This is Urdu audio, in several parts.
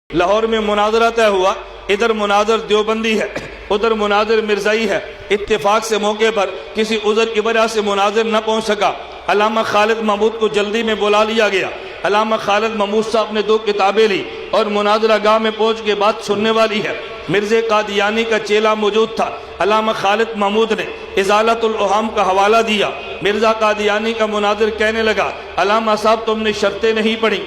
لاہور میں مناظرہ طے ہوا، ادھر مناظر دیوبندی ہے، ادھر مناظر مرزائی ہے۔ اتفاق سے موقع پر کسی عذر کی وجہ سے مناظر نہ پہنچ سکا، علامہ خالد محمود کو جلدی میں بلا لیا گیا۔ علامہ خالد محمود صاحب نے 2 کتابیں لی اور مناظرہ گاہ میں پہنچ کے بات سننے والی ہے۔ مرزا قادیانی کا چیلا موجود تھا۔ علامہ خالد محمود نے ازالۃ الاوہام کا حوالہ دیا۔ مرزا قادیانی کا مناظر کہنے لگا، علامہ صاحب تم نے شرطیں نہیں پڑھی،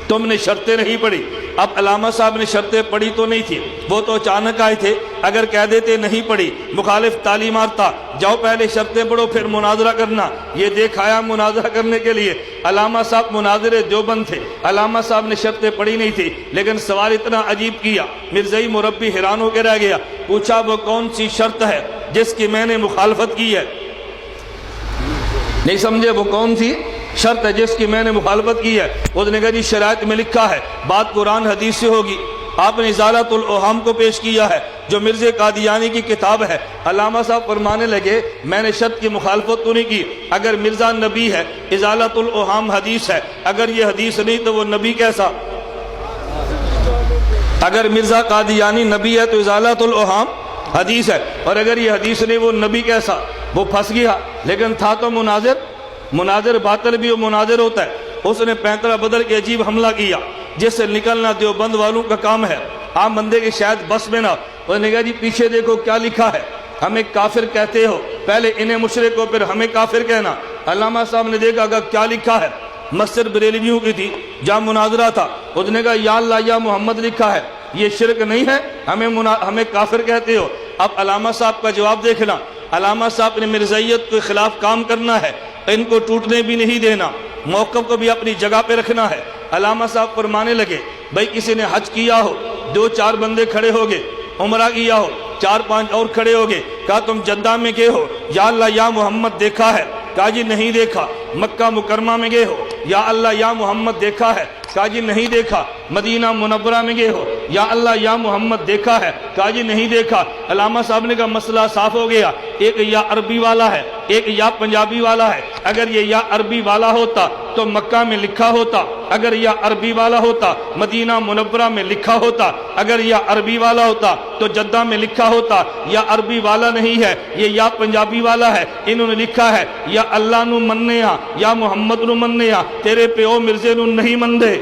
تم نے شرطیں نہیں پڑھی۔ اب علامہ صاحب نے شرطیں پڑھی تو نہیں تھی، وہ تو اچانک آئے تھے، اگر کہہ دیتے نہیں پڑھی مخالف تعلیمات تھا، جاؤ پہلے شرطیں پڑھو پھر مناظرہ کرنا، یہ دیکھایا مناظرہ کرنے کے لیے۔ علامہ صاحب مناظر دیوبند تھے، علامہ صاحب نے شرطیں پڑھی نہیں تھی، لیکن سوال اتنا عجیب کیا، مرزائی مربی حیران ہو کے رہ گیا۔ پوچھا وہ کون سی شرط ہے جس کی میں نے مخالفت کی ہے؟ نہیں سمجھے؟ وہ کون سی شرط ہے جس کی میں نے مخالفت کی ہے؟ اس نے کہا جی شرائط میں لکھا ہے، بات قرآن حدیث سے ہوگی۔ آپ نے ازالۃ الاوہام کو پیش کیا ہے جو مرزا قادیانی کی کتاب ہے۔ علامہ صاحب فرمانے لگے میں نے شرط کی مخالفت تو نہیں کی، اگر مرزا نبی ہے ازالۃ الاوہام حدیث ہے، اگر یہ حدیث نہیں تو وہ نبی کیسا؟ اگر مرزا قادیانی نبی ہے تو ازالۃ الاوہام حدیث ہے، اور اگر یہ حدیث نہیں وہ نبی کیسا؟ وہ پھنس گیا، لیکن تھا تو مناظر باطل بھی وہ مناظر ہوتا ہے۔ اس نے 15 بدر کے عجیب حملہ کیا جس سے نکلنا دیوبند والوں کا کام ہے، عام بندے کے شاید بس میں نہ۔ اس نے کہا جی پیچھے دیکھو کیا لکھا ہے، ہمیں کافر کہتے ہو، پہلے انہیں مشرک ہو پھر ہمیں کافر کہنا۔ علامہ صاحب نے دیکھا کہ کیا لکھا ہے، مسجد بریلویوں کی تھی جہاں مناظرہ تھا، اس نے کہا یا اللہ یا محمد لکھا ہے، یہ شرک نہیں ہے، ہمیں کافر کہتے ہو۔ اب علامہ صاحب کا جواب دیکھنا، علامہ صاحب نے مرزائیت کے خلاف کام کرنا ہے، ان کو ٹوٹنے بھی نہیں دینا، موقف کو بھی اپنی جگہ پہ رکھنا ہے۔ علامہ صاحب فرمانے لگے بھائی کسی نے حج کیا ہو، 2-4 بندے کھڑے ہو گئے، عمرہ کیا ہو 4-5 اور کھڑے ہو گئے، کہا تم جدہ میں گئے ہو، یا اللہ یا محمد دیکھا ہے؟ کہا جی نہیں دیکھا۔ مکہ مکرمہ میں گئے ہو، یا اللہ یا محمد دیکھا ہے؟ کہا جی نہیں دیکھا۔ مدینہ منورہ میں گئے ہو، یا اللہ یا محمد دیکھا ہے؟ کہا جی نہیں دیکھا۔ علامہ صاحب نے کہا مسئلہ صاف ہو گیا، ایک یا عربی والا ہے ایک یا پنجابی والا ہے، اگر یہ یا عربی والا ہوتا تو مکہ میں لکھا ہوتا، اگر یا عربی والا ہوتا مدینہ منورہ میں لکھا ہوتا، اگر یا عربی والا ہوتا تو جدہ میں لکھا ہوتا۔ یا عربی والا نہیں ہے، یہ یا پنجابی والا ہے، انہوں نے لکھا ہے یا اللہ نو مننے یا محمد نو مننے، تیرے پیو مرزے نو نہیں مندے۔